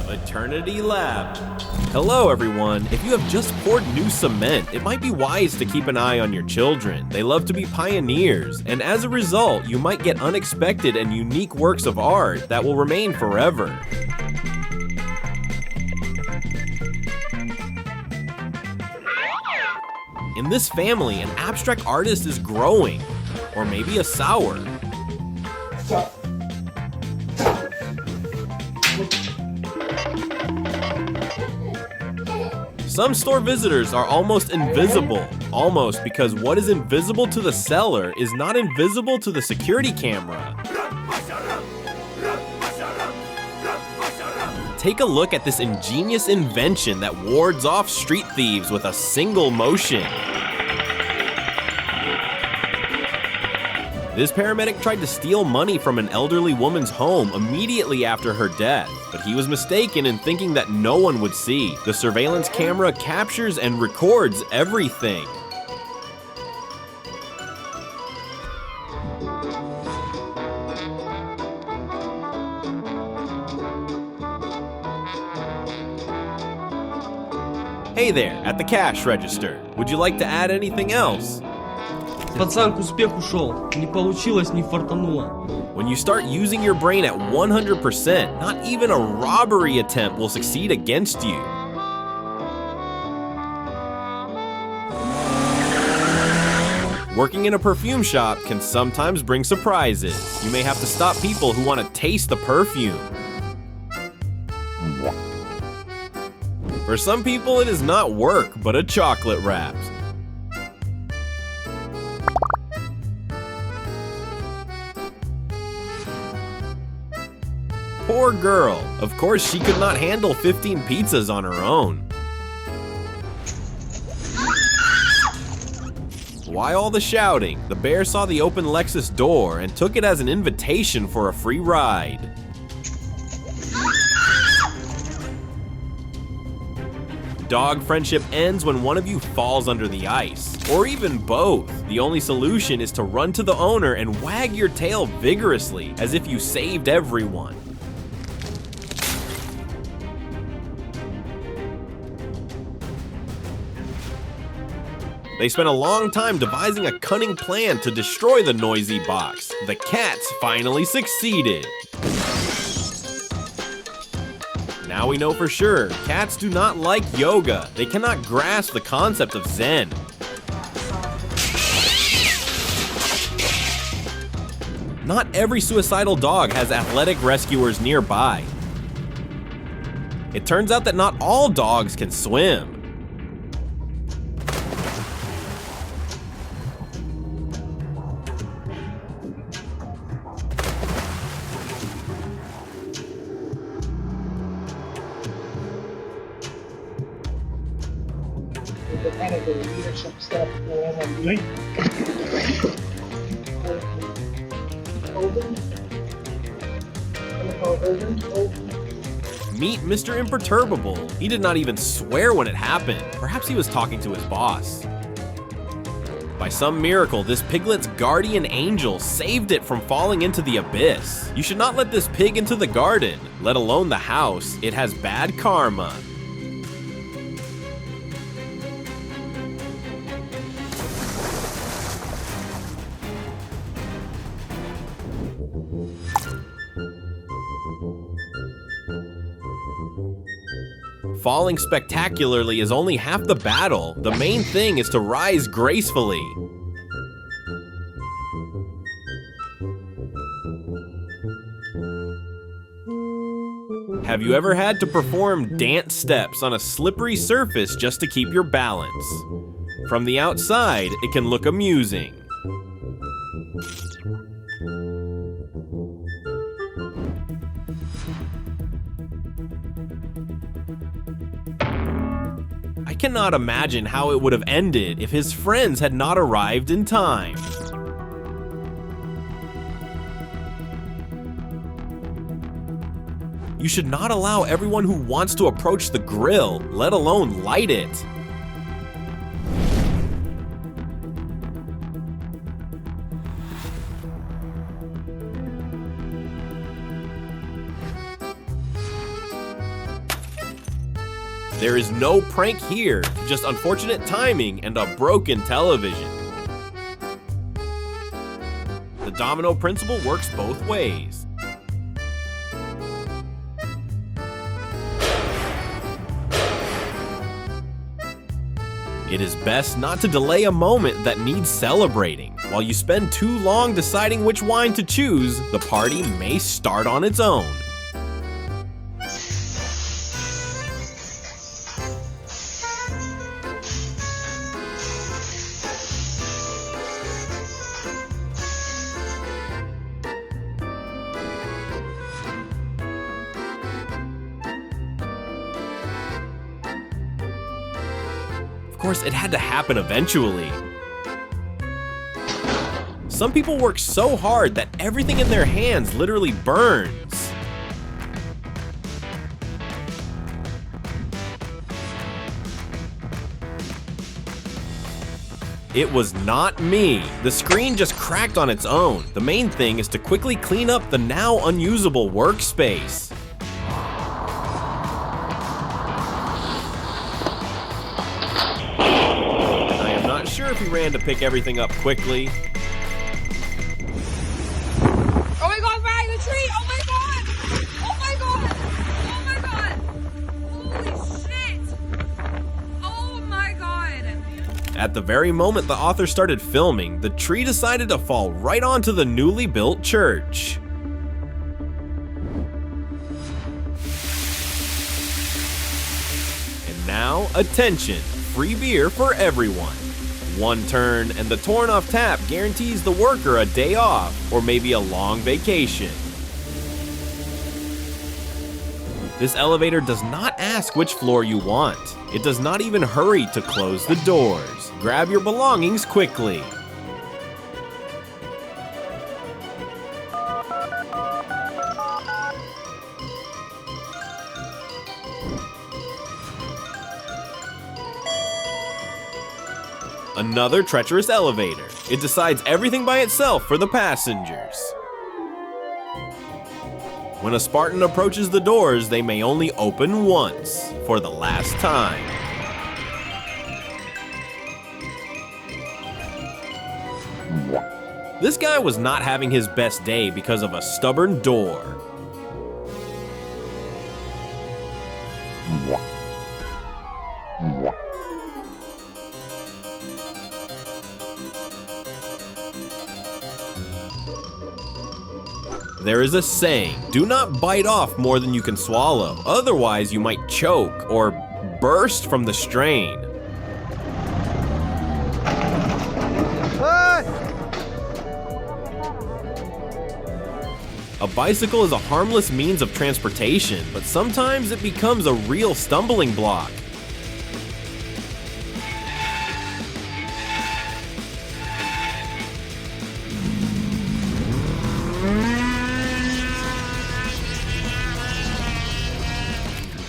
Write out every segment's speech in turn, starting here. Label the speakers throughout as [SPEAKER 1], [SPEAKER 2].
[SPEAKER 1] Eternity Lab. Hello everyone. If you have just poured new cement, it might be wise to keep an eye on your children. They love to be pioneers, and as a result, you might get unexpected and unique works of art that will remain forever. In this family, an abstract artist is growing, or maybe a sour. Some store visitors are almost invisible. Almost, because what is invisible to the seller is not invisible to the security camera. Take a look at this ingenious invention that wards off street thieves with a single motion. This paramedic tried to steal money from an elderly woman's home immediately after her death, but he was mistaken in thinking that no one would see. The surveillance camera captures and records everything. Hey there, at the cash register. Would you like to add anything else?
[SPEAKER 2] Пацан, к успеху шел. Не получилось, не фартануло.
[SPEAKER 1] When you start using your brain at 100%, not even a robbery attempt will succeed against you. Working in a perfume shop can sometimes bring surprises. You may have to stop people who want to taste the perfume. For some people, it is not work, but a chocolate wrap. Poor girl. Of course, she could not handle 15 pizzas on her own. Why all the shouting? The bear saw the open Lexus door and took it as an invitation for a free ride. Dog friendship ends when one of you falls under the ice, or even both. The only solution is to run to the owner and wag your tail vigorously, as if you saved everyone. They spent a long time devising a cunning plan to destroy the noisy box. The cats finally succeeded. Now we know for sure, cats do not like yoga. They cannot grasp the concept of Zen. Not every suicidal dog has athletic rescuers nearby. It turns out that not all dogs can swim. Meet Mr. Imperturbable. He did not even swear when it happened. Perhaps he was talking to his boss. By some miracle, this piglet's guardian angel saved it from falling into the abyss. You should not let this pig into the garden, let alone the house. It has bad karma. Falling spectacularly is only half the battle. The main thing is to rise gracefully. Have you ever had to perform dance steps on a slippery surface just to keep your balance? From the outside, it can look amusing. I cannot imagine how it would have ended if his friends had not arrived in time. You should not allow everyone who wants to approach the grill, let alone light it. There is no prank here, just unfortunate timing and a broken television. The domino principle works both ways. It is best not to delay a moment that needs celebrating. While you spend too long deciding which wine to choose, the party may start on its own. Of course, it had to happen eventually. Some people work so hard that everything in their hands literally burns. It was not me. The screen just cracked on its own. The main thing is to quickly clean up the now unusable workspace. Not sure if he ran to pick everything up quickly.
[SPEAKER 3] Oh my god, Ryan, the tree! Oh my god! Oh my god! Oh my god! Holy shit! Oh my god!
[SPEAKER 1] At the very moment the author started filming, the tree decided to fall right onto the newly built church. And now, attention! Free beer for everyone. One turn and the torn off tap guarantees the worker a day off or maybe a long vacation. This elevator does not ask which floor you want. It does not even hurry to close the doors. Grab your belongings quickly. Another treacherous elevator. It decides everything by itself for the passengers. When a Spartan approaches the doors, they may only open once, for the last time. This guy was not having his best day because of a stubborn door. There is a saying, do not bite off more than you can swallow, otherwise you might choke or burst from the strain. A bicycle is a harmless means of transportation, but sometimes it becomes a real stumbling block.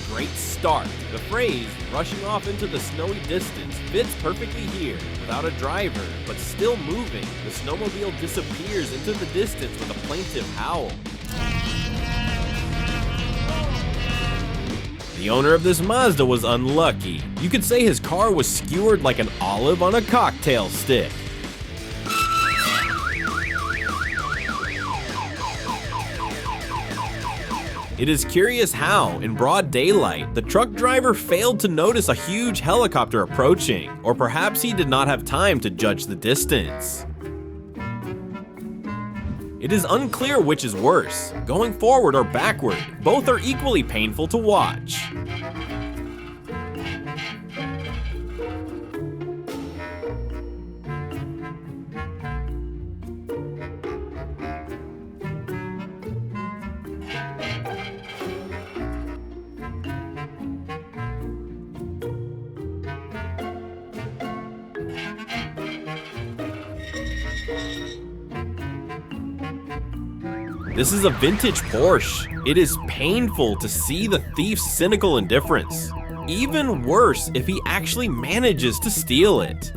[SPEAKER 1] Great start. The phrase, rushing off into the snowy distance, fits perfectly here. Without a driver, but still moving, the snowmobile disappears into the distance with a plaintive howl. The owner of this Mazda was unlucky. You could say his car was skewered like an olive on a cocktail stick. It is curious how, in broad daylight, the truck driver failed to notice a huge helicopter approaching, or perhaps he did not have time to judge the distance. It is unclear which is worse, going forward or backward. Both are equally painful to watch. This is a vintage Porsche. It is painful to see the thief's cynical indifference. Even worse if he actually manages to steal it.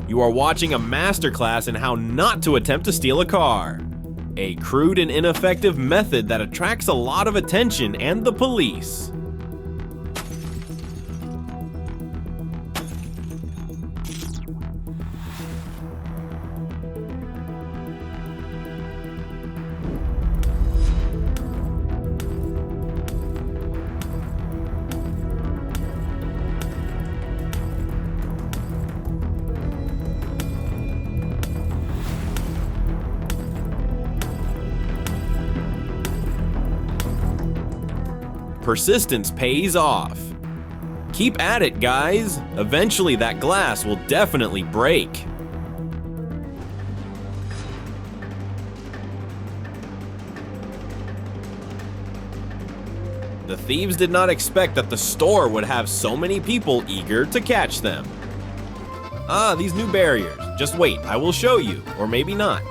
[SPEAKER 1] You are watching a masterclass in how not to attempt to steal a car. A crude and ineffective method that attracts a lot of attention and the police. Persistence pays off. Keep at it, guys. Eventually that glass will definitely break. The thieves did not expect that the store would have so many people eager to catch them. Ah, these new barriers. Just wait, I will show you, or maybe not.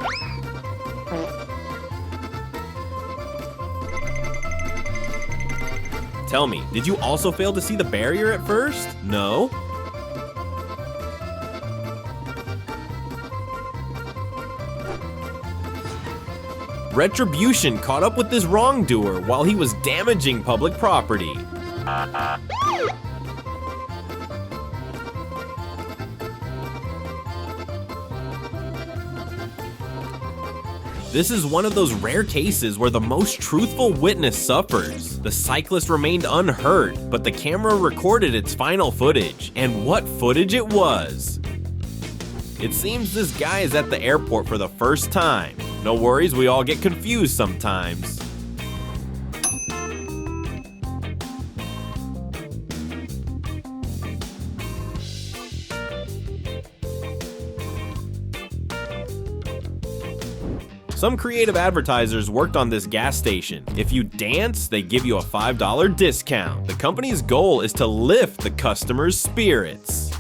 [SPEAKER 1] Tell me, did you also fail to see the barrier at first? No? Retribution caught up with this wrongdoer while he was damaging public property. This is one of those rare cases where the most truthful witness suffers. The cyclist remained unhurt, but the camera recorded its final footage. And what footage it was! It seems this guy is at the airport for the first time. No worries, we all get confused sometimes. Some creative advertisers worked on this gas station. If you dance, they give you a $5 discount. The company's goal is to lift the customer's spirits.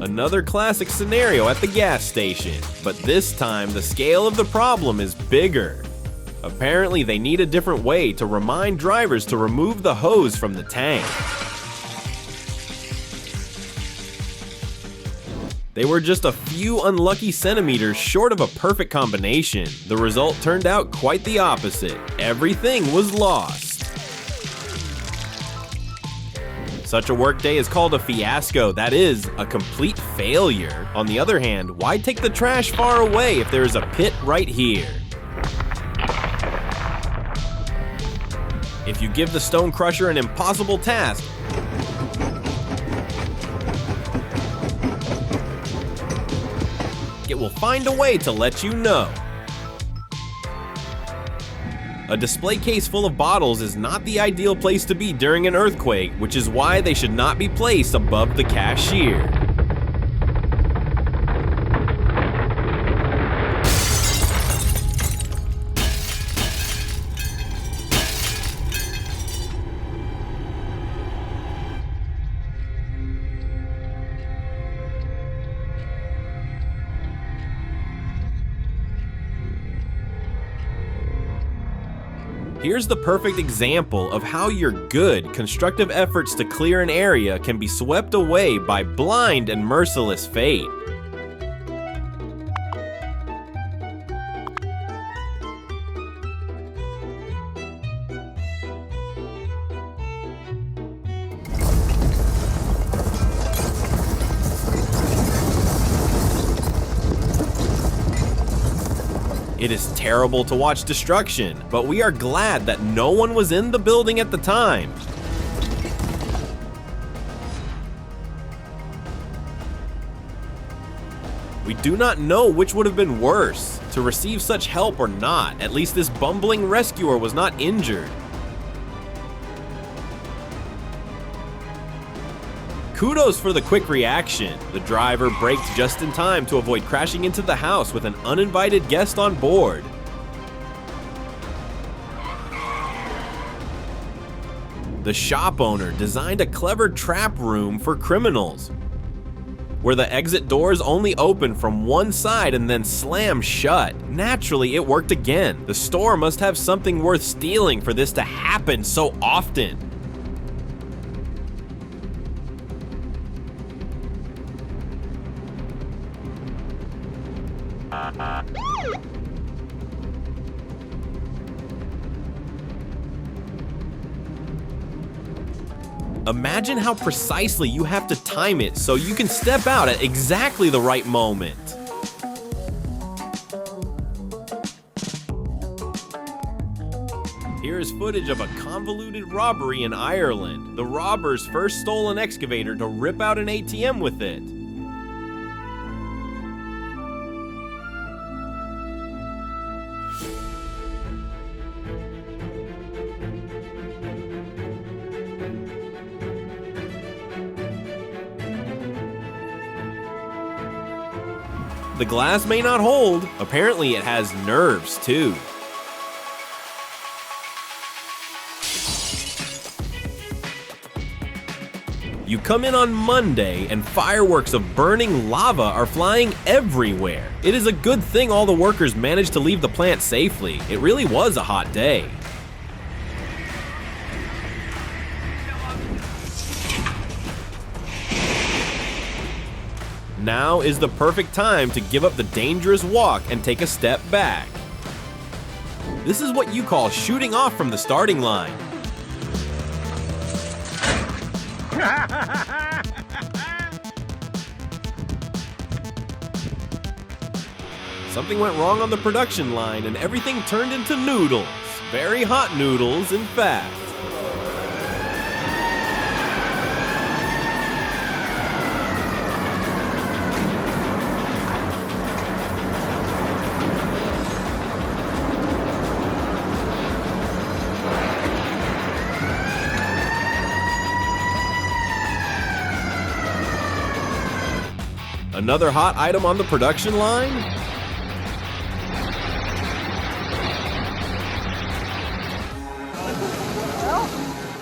[SPEAKER 1] Another classic scenario at the gas station, but this time the scale of the problem is bigger. Apparently, they need a different way to remind drivers to remove the hose from the tank. They were just a few unlucky centimeters short of a perfect combination. The result turned out quite the opposite. Everything was lost. Such a workday is called a fiasco, that is, a complete failure. On the other hand, why take the trash far away if there is a pit right here? If you give the stone crusher an impossible task, it will find a way to let you know. A display case full of bottles is not the ideal place to be during an earthquake, which is why they should not be placed above the cashier. Here's the perfect example of how your good, constructive efforts to clear an area can be swept away by blind and merciless fate. It is terrible to watch destruction, but we are glad that no one was in the building at the time. We do not know which would have been worse, to receive such help or not. At least this bumbling rescuer was not injured. Kudos for the quick reaction. The driver braked just in time to avoid crashing into the house with an uninvited guest on board. The shop owner designed a clever trap room for criminals, where the exit doors only open from one side and then slam shut. Naturally, it worked again. The store must have something worth stealing for this to happen so often. Imagine how precisely you have to time it so you can step out at exactly the right moment. Here is footage of a convoluted robbery in Ireland. The robbers first stole an excavator to rip out an ATM with it. The glass may not hold. Apparently it has nerves too. You come in on Monday and fireworks of burning lava are flying everywhere. It is a good thing all the workers managed to leave the plant safely. It really was a hot day. Now is the perfect time to give up the dangerous walk and take a step back. This is what you call shooting off from the starting line. Something went wrong on the production line and everything turned into noodles. Very hot noodles, in fact. Another hot item on the production line?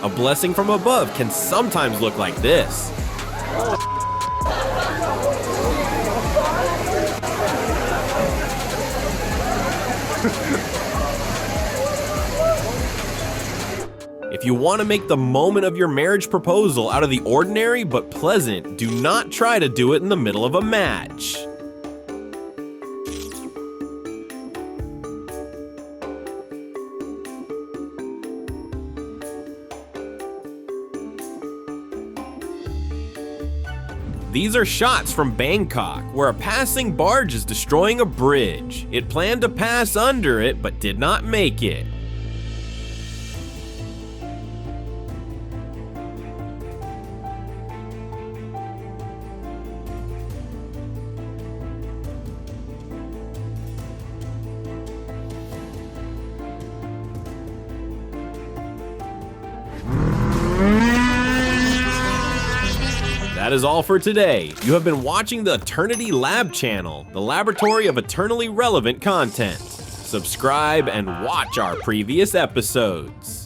[SPEAKER 1] A blessing from above can sometimes look like this. If you want to make the moment of your marriage proposal out of the ordinary but pleasant, do not try to do it in the middle of a match. These are shots from Bangkok, where a passing barge is destroying a bridge. It planned to pass under it, but did not make it. That is all for today. You have been watching the Eternity Lab channel, the laboratory of eternally relevant content. Subscribe and watch our previous episodes.